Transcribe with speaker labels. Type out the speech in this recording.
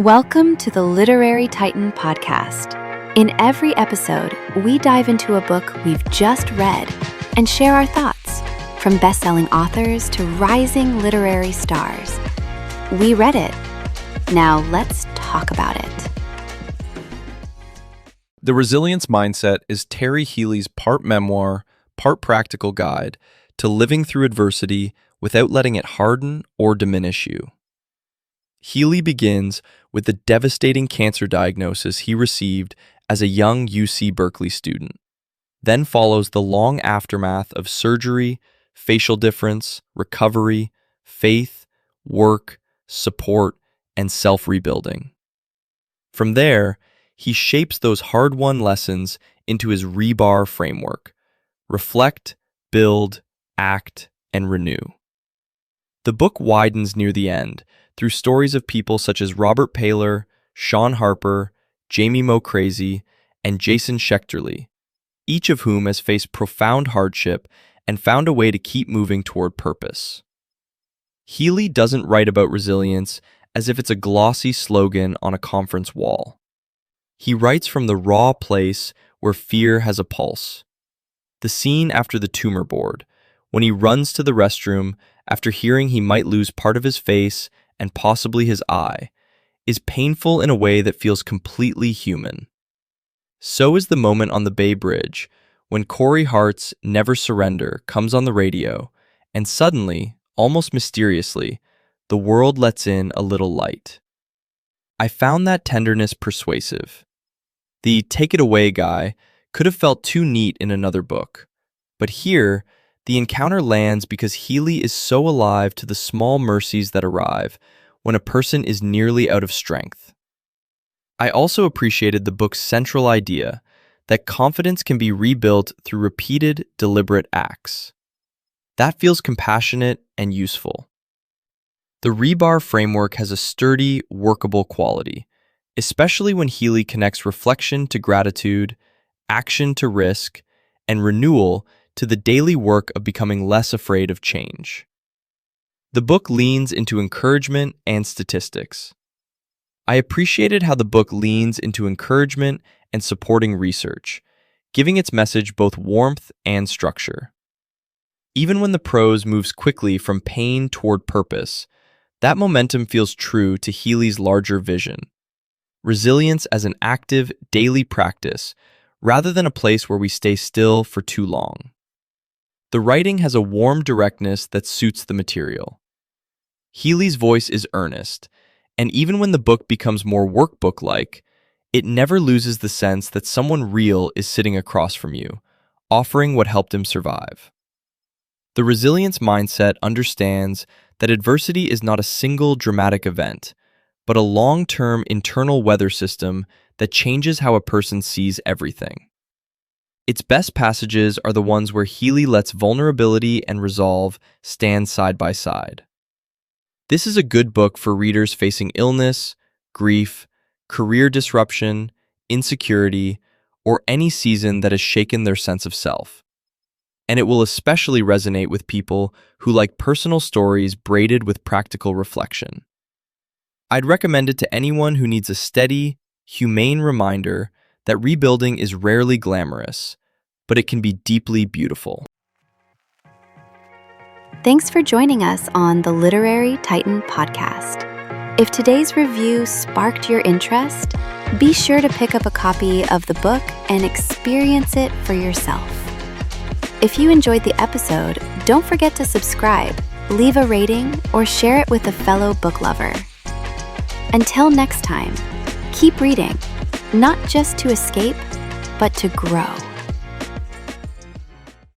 Speaker 1: Welcome to the Literary Titan podcast. In every episode, we dive into a book we've just read and share our thoughts, from best-selling authors to rising literary stars. We read it. Now let's talk about it.
Speaker 2: The Resilience Mindset is Terry Healey's part memoir, part practical guide to living through adversity without letting it harden or diminish you. Healey begins with the devastating cancer diagnosis he received as a young UC Berkeley student, then follows the long aftermath of surgery, facial difference, recovery, faith, work, support, and self-rebuilding. From there, he shapes those hard-won lessons into his rebar framework: reflect, build, act, and renew. The book widens near the end through stories of people such as Robert Paler, Sean Harper, Jamie Mo Crazy, and Jason Schechterly, each of whom has faced profound hardship and found a way to keep moving toward purpose. Healey doesn't write about resilience as if it's a glossy slogan on a conference wall. He writes from the raw place where fear has a pulse. The scene after the tumor board, when he runs to the restroom after hearing he might lose part of his face and possibly his eye, is painful in a way that feels completely human. So is the moment on the Bay Bridge when Corey Hart's Never Surrender comes on the radio, and suddenly, almost mysteriously, the world lets in a little light. I found that tenderness persuasive. The take it away guy could have felt too neat in another book, but here, the encounter lands because Healey is so alive to the small mercies that arrive when a person is nearly out of strength. I also appreciated the book's central idea that confidence can be rebuilt through repeated, deliberate acts. That feels compassionate and useful. The rebar framework has a sturdy, workable quality, especially when Healey connects reflection to gratitude, action to risk, and renewal to the daily work of becoming less afraid of change. The book leans into encouragement and statistics. I appreciated how the book leans into encouragement and supporting research, giving its message both warmth and structure. Even when the prose moves quickly from pain toward purpose, that momentum feels true to Healey's larger vision: resilience as an active, daily practice, rather than a place where we stay still for too long. The writing has a warm directness that suits the material. Healey's voice is earnest, and even when the book becomes more workbook-like, it never loses the sense that someone real is sitting across from you, offering what helped him survive. The Resilience Mindset understands that adversity is not a single dramatic event, but a long-term internal weather system that changes how a person sees everything. Its best passages are the ones where Healey lets vulnerability and resolve stand side by side. This is a good book for readers facing illness, grief, career disruption, insecurity, or any season that has shaken their sense of self. And it will especially resonate with people who like personal stories braided with practical reflection. I'd recommend it to anyone who needs a steady, humane reminder that rebuilding is rarely glamorous, but it can be deeply beautiful.
Speaker 1: Thanks for joining us on the Literary Titan podcast. If today's review sparked your interest, be sure to pick up a copy of the book and experience it for yourself. If you enjoyed the episode, don't forget to subscribe, leave a rating, or share it with a fellow book lover. Until next time, keep reading, not just to escape, but to grow.